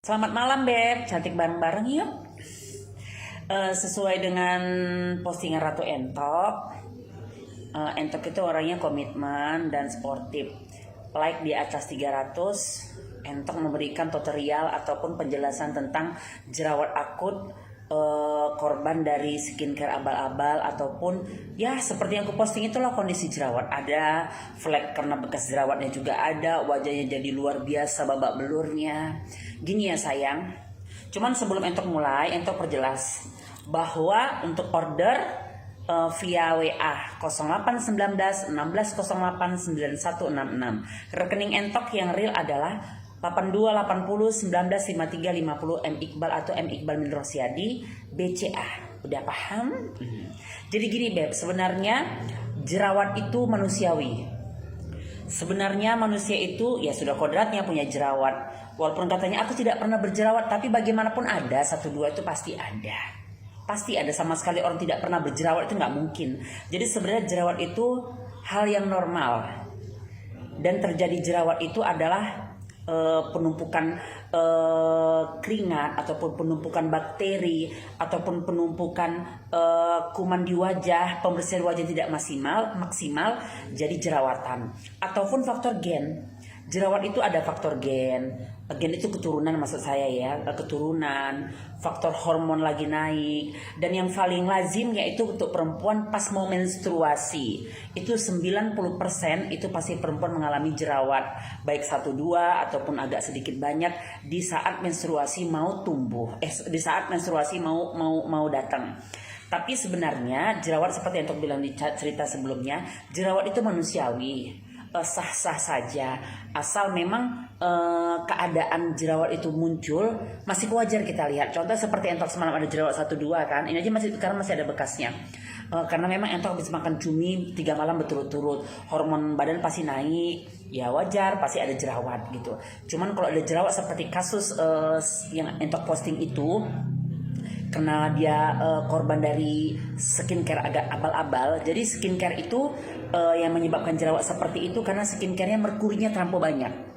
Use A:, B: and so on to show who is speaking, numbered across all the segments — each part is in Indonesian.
A: Selamat malam Beb, cantik bareng-bareng yuk. Sesuai dengan postingan Ratu Entok, Entok itu orangnya komitmen dan sportif. Like di atas 300, Entok memberikan tutorial ataupun penjelasan tentang jerawat akut, korban dari skincare abal-abal ataupun ya seperti yang aku posting itulah kondisi jerawat ada, flek karena bekas jerawatnya juga ada, wajahnya jadi luar biasa babak belurnya. Gini ya sayang, cuman sebelum Entok mulai, Entok perjelas bahwa untuk order via WA 0819 1608 9166 rekening Entok yang real adalah 8280 19 53 50 M Iqbal atau M Iqbal Min Rosyadi BCA. Udah paham? Jadi gini Beb, sebenarnya jerawat itu manusiawi. Sebenarnya manusia itu ya sudah kodratnya punya jerawat. Walaupun katanya aku tidak pernah berjerawat, tapi bagaimanapun ada, satu dua itu pasti ada. Pasti ada, sama sekali orang tidak pernah berjerawat itu nggak mungkin. Jadi sebenarnya jerawat itu hal yang normal. Dan terjadi jerawat itu adalah penumpukan keringat ataupun penumpukan bakteri ataupun penumpukan kuman di wajah, pembersihan wajah tidak maksimal jadi jerawatan ataupun faktor gen. Jerawat itu ada faktor gen itu keturunan maksud saya ya, keturunan, faktor hormon lagi naik, dan yang paling lazim yaitu untuk perempuan pas mau menstruasi. Itu 90% itu pasti perempuan mengalami jerawat, baik 1-2 ataupun agak sedikit banyak di saat menstruasi mau tumbuh, di saat menstruasi mau datang. Tapi sebenarnya jerawat seperti yang Tok bilang di cerita sebelumnya, jerawat itu manusiawi. Sah-sah saja asal memang keadaan jerawat itu muncul masih wajar kita lihat. Contoh seperti Entok semalam ada jerawat 1-2 kan, ini aja sekarang masih ada bekasnya, karena memang Entok habis makan cumi 3 malam berturut-turut, hormon badan pasti naik, ya wajar pasti ada jerawat gitu. Cuman kalau ada jerawat seperti kasus yang Entok posting itu, karena dia korban dari skincare agak abal-abal. Jadi skincare itu yang menyebabkan jerawat seperti itu karena skincarenya merkurinya terlampau banyak.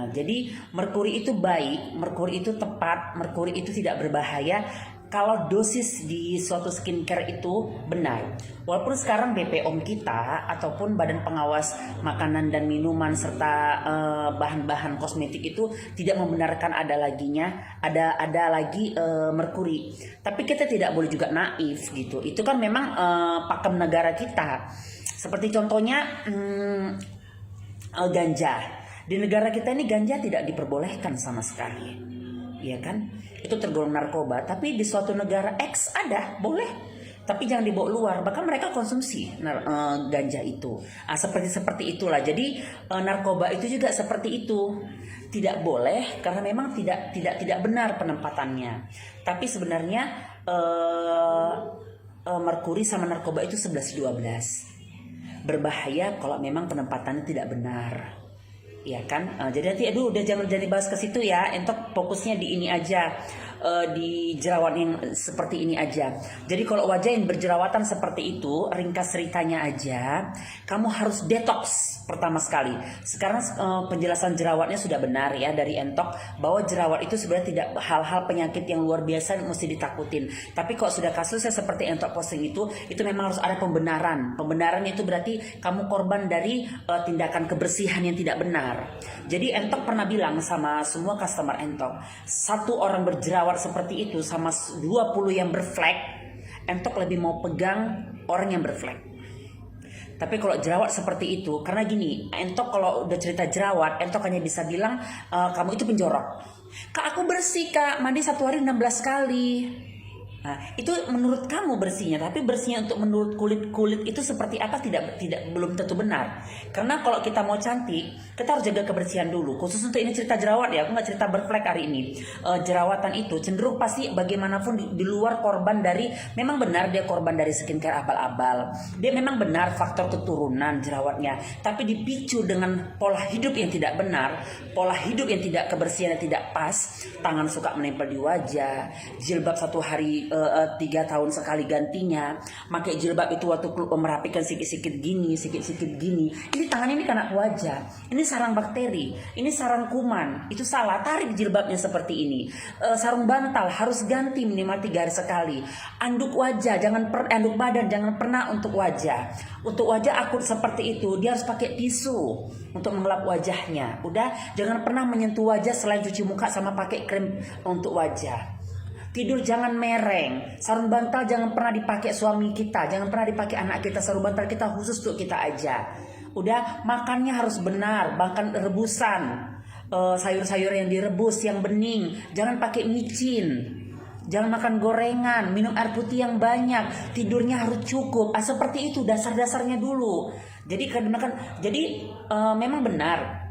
A: Jadi merkuri itu baik, merkuri itu tepat, merkuri itu tidak berbahaya kalau dosis di suatu skincare itu benar. Walaupun sekarang BPOM kita ataupun Badan Pengawas Makanan dan Minuman serta bahan-bahan kosmetik itu tidak membenarkan ada lagi merkuri. Tapi kita tidak boleh juga naif gitu. Itu kan memang pakem negara kita. Seperti contohnya ganja. Di negara kita ini ganja tidak diperbolehkan sama sekali. Ya kan? Itu tergolong narkoba, tapi di suatu negara X ada, boleh. Tapi jangan dibawa luar, bahkan mereka konsumsi ganja itu. Seperti itulah. Jadi narkoba itu juga seperti itu. Tidak boleh karena memang tidak benar penempatannya. Tapi sebenarnya merkuri sama narkoba itu 11-12. Berbahaya kalau memang penempatannya tidak benar. Ya kan, jadi nanti udah jangan bahas ke situ ya. Entok fokusnya di ini aja, di jerawat yang seperti ini aja. Jadi kalau wajah yang berjerawatan seperti itu, ringkas ceritanya aja, kamu harus detox pertama sekali. Sekarang penjelasan jerawatnya sudah benar ya dari Entok, bahwa jerawat itu sebenarnya tidak hal-hal penyakit yang luar biasa mesti ditakutin. Tapi kalau sudah kasusnya seperti Entok posting itu memang harus ada pembenaran. Pembenaran itu berarti kamu korban dari tindakan kebersihan yang tidak benar. Jadi Entok pernah bilang sama semua customer Entok, satu orang berjerawat seperti itu sama 20 yang berflek, Entok lebih mau pegang orang yang berflek. Tapi kalau jerawat seperti itu, karena gini, Entok kalau udah cerita jerawat, Entok hanya bisa bilang kamu itu penjorok. Kak, aku bersih kak, mandi 1 hari 16 kali. Nah, itu menurut kamu bersihnya, tapi bersihnya untuk menurut kulit itu seperti apa tidak belum tentu benar. Karena kalau kita mau cantik, kita harus jaga kebersihan dulu. Khusus untuk ini cerita jerawat ya, aku nggak cerita berflek hari ini. Jerawatan itu cenderung pasti bagaimanapun di luar korban dari, memang benar dia korban dari skincare abal-abal. Dia memang benar faktor keturunan jerawatnya, tapi dipicu dengan pola hidup yang tidak benar, pola hidup yang tidak kebersihan yang tidak pas, tangan suka menempel di wajah, jilbab 1 hari 3 tahun sekali gantinya. Pakai jilbab itu waktu merapikan sikit-sikit gini. Ini tangan ini kena wajah. Ini sarang bakteri, ini sarang kuman. Itu salah, tarik jilbabnya seperti ini. Sarung bantal harus ganti minimal 3 hari sekali. Anduk wajah, anduk badan jangan pernah untuk wajah. Untuk wajah akut seperti itu, dia harus pakai tisu untuk mengelap wajahnya. Udah, jangan pernah menyentuh wajah selain cuci muka sama pakai krim untuk wajah. Tidur jangan mereng. Sarung bantal jangan pernah dipakai suami kita, jangan pernah dipakai anak kita. Sarung bantal kita khusus untuk kita aja. Udah, makannya harus benar, bahkan rebusan. Sayur-sayur yang direbus, yang bening. Jangan pakai micin. Jangan makan gorengan, minum air putih yang banyak, tidurnya harus cukup. Seperti itu dasar-dasarnya dulu. Jadi memang benar.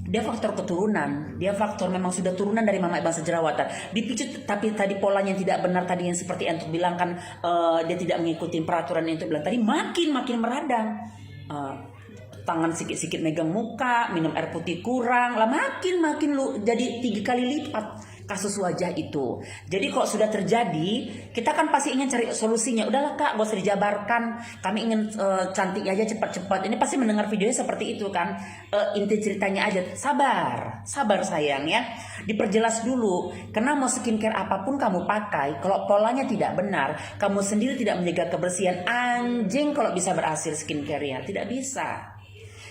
A: Dia faktor keturunan, dia faktor memang sudah turunan dari mama bangsa jerawatan. Dipicu, tapi tadi polanya yang tidak benar tadi yang seperti Entok bilang kan, dia tidak mengikuti peraturan yang Entok bilang tadi, makin meradang. Tangan sikit-sikit megang muka, minum air putih kurang, lah makin lu jadi 3 kali lipat kasus wajah itu. Jadi kok sudah terjadi, kita kan pasti ingin cari solusinya. Udahlah Kak, gak usah dijabarkan. Kami ingin cantik aja cepat-cepat. Ini pasti mendengar videonya seperti itu kan. Inti ceritanya aja. Sabar sayang ya. Diperjelas dulu. Karena mau skincare apapun kamu pakai, kalau polanya tidak benar, kamu sendiri tidak menjaga kebersihan, anjing kalau bisa berhasil skincare-nya. Tidak bisa.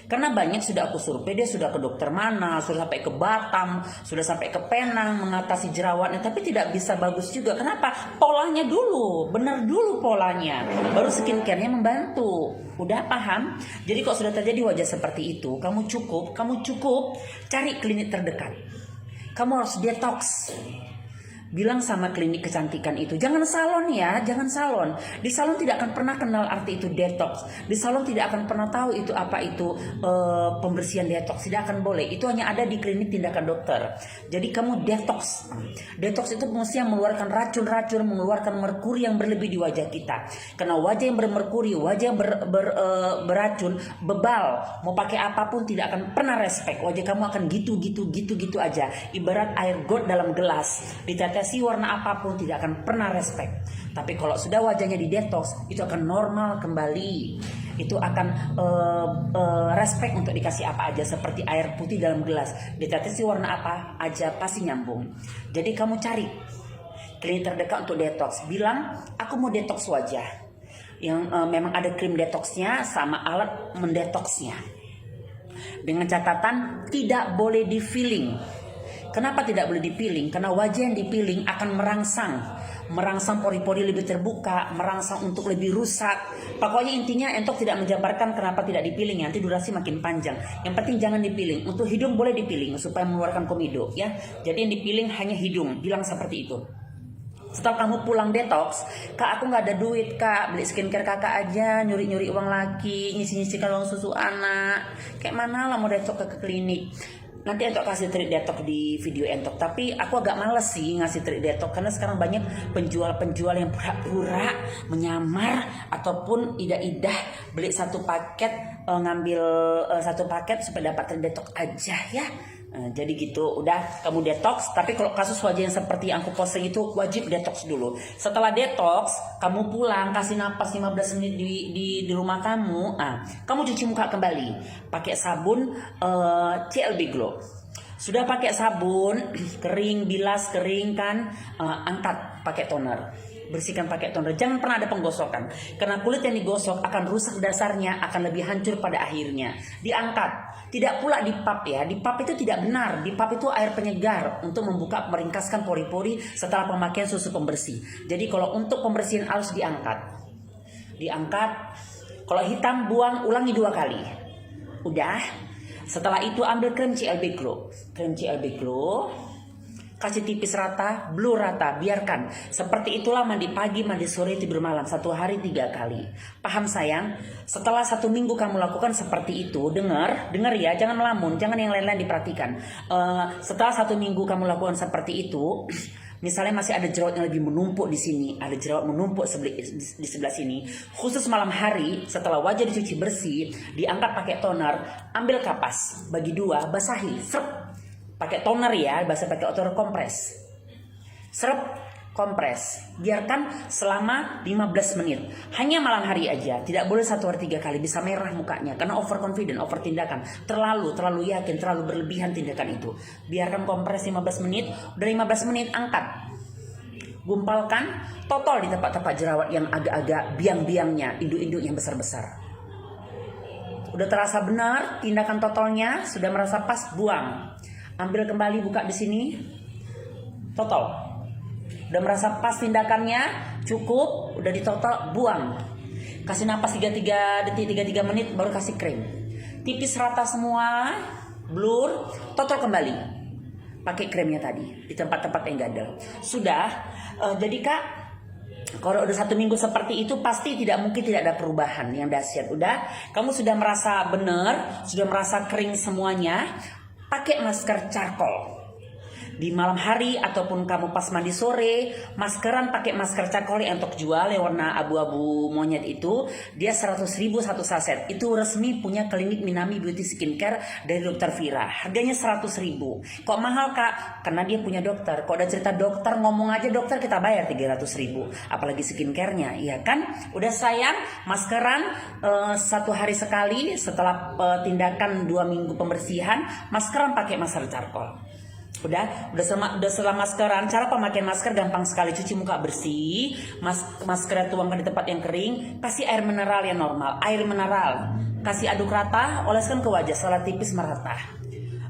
A: Karena banyak sudah aku survei, dia sudah ke dokter mana, sudah sampai ke Batam, sudah sampai ke Penang mengatasi jerawatnya, tapi tidak bisa bagus juga. Kenapa? Polanya dulu, benar dulu polanya, baru skincare-nya membantu. Udah paham? Jadi kalau sudah terjadi wajah seperti itu, kamu cukup cari klinik terdekat. Kamu harus detox. Bilang sama klinik kecantikan itu, jangan salon ya, jangan salon. Di salon tidak akan pernah kenal arti itu detox. Di salon tidak akan pernah tahu itu apa itu pembersihan detox. Tidak akan boleh. Itu hanya ada di klinik tindakan dokter. Jadi kamu detox. Detox itu fungsi yang mengeluarkan racun-racun, mengeluarkan merkuri yang berlebih di wajah kita. Karena wajah yang bermerkuri, wajah yang beracun, bebal. Mau pakai apapun tidak akan pernah respect. Wajah kamu akan gitu aja. Ibarat air got dalam gelas. Ditetesi warna apapun tidak akan pernah respect. Tapi kalau sudah wajahnya di detox, itu akan normal kembali. Itu akan respect untuk dikasih apa aja, seperti air putih dalam gelas. Ditetesi warna apa aja pasti nyambung. Jadi kamu cari klinik terdekat untuk detox. Bilang, aku mau detox wajah. Yang memang ada krim detoxnya sama alat mendetoxnya. Dengan catatan tidak boleh di filling. Kenapa tidak boleh dipiling? Karena wajah yang dipiling akan merangsang pori-pori lebih terbuka, merangsang untuk lebih rusak. Pokoknya intinya Entok tidak menjabarkan kenapa tidak dipiling, nanti durasi makin panjang. Yang penting jangan dipiling. Untuk hidung boleh dipiling supaya mengeluarkan komedo ya. Jadi yang dipiling hanya hidung, bilang seperti itu. Setelah kamu pulang detox, Kak aku gak ada duit Kak, beli skincare kakak aja, nyuri-nyuri uang laki, ngisi-ngisikan uang susu anak. Kayak mana lah mau detox ke klinik. Nanti Entok kasih trik detox di video Entok. Tapi aku agak males sih ngasih trik detox, karena sekarang banyak penjual-penjual yang pura-pura menyamar ataupun idah-idah beli satu paket, ngambil satu paket supaya dapat trik detox aja ya. Jadi gitu, udah kamu detox. Tapi kalau kasus wajah yang seperti yang aku posting itu wajib detox dulu. Setelah detox, kamu pulang kasih napas 15 menit di rumah kamu. Kamu cuci muka kembali pakai sabun CLB Glow. Sudah pakai sabun kering, bilas kering kan, angkat pakai toner. Bersihkan pakai toner. Jangan pernah ada penggosokan. Karena kulit yang digosok akan rusak dasarnya, akan lebih hancur pada akhirnya. Diangkat. Tidak pula dipap ya. Dipap itu tidak benar. Dipap itu air penyegar untuk membuka, meringkaskan pori-pori setelah pemakaian susu pembersih. Jadi kalau untuk pembersihan halus diangkat. Diangkat. Kalau hitam buang, ulangi 2 kali. Udah. Setelah itu ambil krim CLB Glow. Krim CLB Glow. Kasih tipis rata, blur rata, biarkan. Seperti itulah mandi pagi, mandi sore, tidur malam. 1 hari 3 kali. Paham sayang? Setelah 1 minggu kamu lakukan seperti itu, dengar ya, jangan melamun, jangan yang lain-lain diperhatikan. Setelah 1 minggu kamu lakukan seperti itu, misalnya masih ada jerawat yang lebih menumpuk di sini, ada jerawat menumpuk di sebelah sini. Khusus malam hari, setelah wajah dicuci bersih, diangkat pakai toner, ambil kapas, bagi 2, basahi, serp. Pakai toner ya, bahasa pakai otot kompres. Serep, kompres, biarkan selama 15 menit. Hanya malam hari aja, tidak boleh 1 hari 3 kali, bisa merah mukanya karena overconfident, over tindakan, terlalu yakin, terlalu berlebihan tindakan itu. Biarkan kompres 15 menit, udah 15 menit angkat, gumpalkan, totol di tempat-tempat jerawat yang agak-agak biang-biangnya, induk-induk yang besar-besar. Udah terasa benar tindakan totolnya, sudah merasa pas, buang. Ambil kembali, buka di sini, totol. Udah merasa pas tindakannya, cukup, udah ditotol, buang. Kasih napas 33 detik, 33 menit, baru kasih krim. Tipis rata semua, blur, totol kembali. Pakai krimnya tadi di tempat-tempat yang gatal. Sudah, jadi Kak, kalau udah 1 minggu seperti itu pasti tidak mungkin tidak ada perubahan yang dahsyat. Udah, kamu sudah merasa benar, sudah merasa kering semuanya, pakai masker charcoal. Di malam hari ataupun kamu pas mandi sore, maskeran pakai masker charcoal yang untuk jual yang warna abu-abu monyet itu, dia 100.000 satu saset. Itu resmi punya klinik Minami Beauty Skincare dari Dr. Vira. Harganya 100.000. Kok mahal Kak? Karena dia punya dokter. Kok udah cerita dokter, ngomong aja dokter kita bayar 300.000. Apalagi skincare-nya, iya kan? Udah sayang, maskeran 1 hari sekali setelah tindakan 2 minggu pembersihan, maskeran pakai masker charcoal. Udah setelah maskeran, cara pemakaian masker gampang sekali. Cuci muka bersih, maskernya tuangkan di tempat yang kering, kasih air mineral yang normal, air mineral, kasih aduk rata, oleskan ke wajah setelah tipis merata.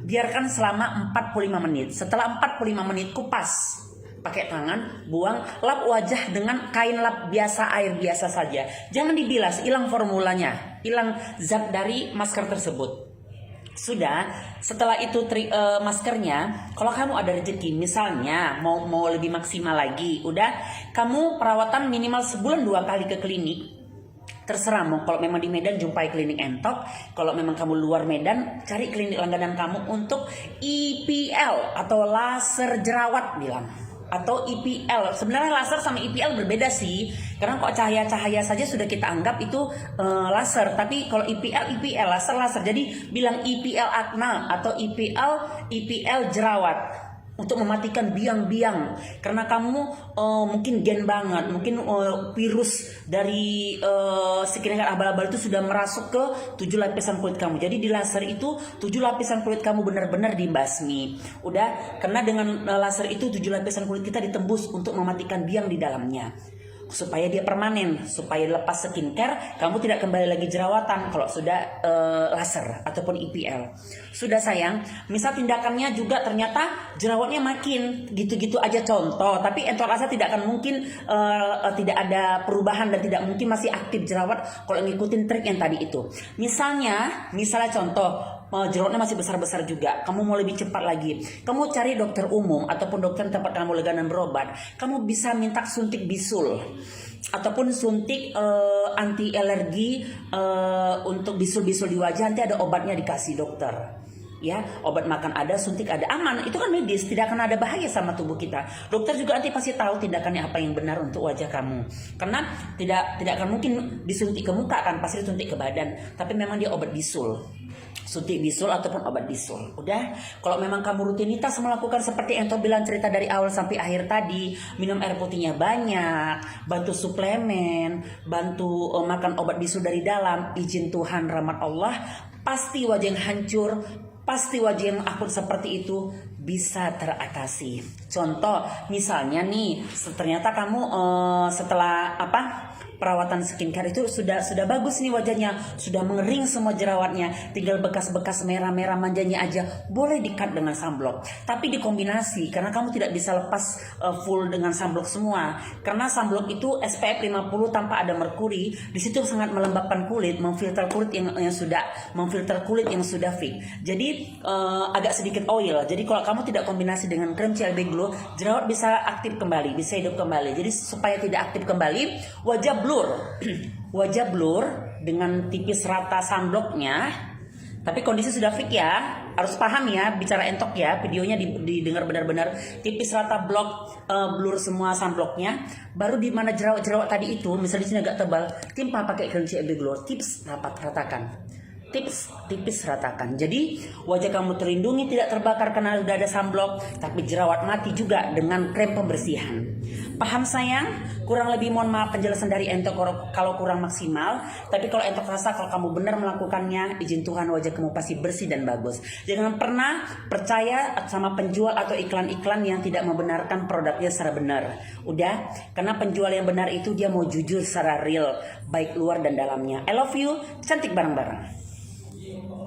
A: Biarkan selama 45 menit. Setelah 45 menit kupas pakai tangan, buang, lap wajah dengan kain lap biasa, air biasa saja. Jangan dibilas, hilang formulanya, hilang zat dari masker tersebut. Sudah, setelah itu maskernya, kalau kamu ada rezeki, misalnya mau lebih maksimal lagi, udah kamu perawatan minimal sebulan 2 kali ke klinik. Terserah mau, kalau memang di Medan jumpai klinik Entok, kalau memang kamu luar Medan cari klinik langganan kamu untuk IPL atau laser jerawat bilang. Atau IPL, sebenarnya laser sama IPL berbeda sih, karena kok cahaya-cahaya saja sudah kita anggap itu laser, tapi kalau IPL laser, jadi bilang IPL akne atau IPL jerawat untuk mematikan biang-biang, karena kamu mungkin gen banget, mungkin virus dari skincare abal-abal itu sudah merasuk ke 7 lapisan kulit kamu. Jadi di laser itu 7 lapisan kulit kamu benar-benar dibasmi. Udah, karena dengan laser itu 7 lapisan kulit kita ditembus untuk mematikan biang di dalamnya, supaya dia permanen, supaya lepas skincare kamu tidak kembali lagi jerawatan kalau sudah laser ataupun IPL. Sudah sayang, misal tindakannya juga ternyata jerawatnya makin gitu-gitu aja contoh, tapi Entok rasa tidak akan mungkin tidak ada perubahan dan tidak mungkin masih aktif jerawat kalau ngikutin trik yang tadi itu. Misalnya contoh, jerawatnya masih besar-besar juga, kamu mau lebih cepat lagi, kamu cari dokter umum ataupun dokter tempat kamu langganan berobat. Kamu bisa minta suntik bisul ataupun suntik anti alergi untuk bisul-bisul di wajah. Nanti ada obatnya dikasih dokter, ya, obat makan ada, suntik ada, aman. Itu kan medis, tidak akan ada bahaya sama tubuh kita. Dokter juga nanti pasti tahu tindakannya apa yang benar untuk wajah kamu, karena tidak akan mungkin disuntik ke muka kan, pasti disuntik ke badan. Tapi memang dia obat bisul, suntik bisul ataupun obat bisul. Udah, kalau memang kamu rutinitas melakukan seperti yang Entok bilang cerita dari awal sampai akhir tadi, minum air putihnya banyak, bantu suplemen, bantu makan obat bisul dari dalam, izin Tuhan, rahmat Allah, pasti wajah yang hancur, pasti wajah yang akut seperti itu bisa teratasi. Contoh, misalnya nih, ternyata kamu setelah perawatan skincare itu sudah bagus nih wajahnya, sudah mengering semua jerawatnya, tinggal bekas-bekas merah-merah manjanya aja, boleh di-cut dengan sunblock. Tapi dikombinasi, karena kamu tidak bisa lepas full dengan sunblock semua, karena sunblock itu SPF 50 tanpa ada merkuri. Di situ sangat melembabkan kulit, memfilter kulit yang sudah fix. Jadi agak sedikit oil. Jadi kalau kamu tidak kombinasi dengan krim CLB Glow, jerawat bisa aktif kembali, bisa hidup kembali. Jadi supaya tidak aktif kembali, wajah blur dengan tipis rata sunblocknya. Tapi kondisi sudah fix ya, harus paham ya, bicara Entok ya, videonya didengar benar-benar. Tipis rata blur semua sunblocknya. Baru di mana jerawat tadi itu, misalnya di sini agak tebal, timpa pakai krim CLB Glow, tips ratakan. Tipis ratakan. Jadi wajah kamu terlindungi, tidak terbakar karena udah ada sunblock, tapi jerawat mati juga dengan krem pembersihan. Paham sayang? Kurang lebih mohon maaf penjelasan dari Entok kalau kurang maksimal. Tapi kalau Entok rasa kalau kamu benar melakukannya, izin Tuhan wajah kamu pasti bersih dan bagus. Jangan pernah percaya sama penjual atau iklan-iklan yang tidak membenarkan produknya secara benar. Udah, karena penjual yang benar itu dia mau jujur secara real, baik luar dan dalamnya. I love you, cantik bareng-bareng.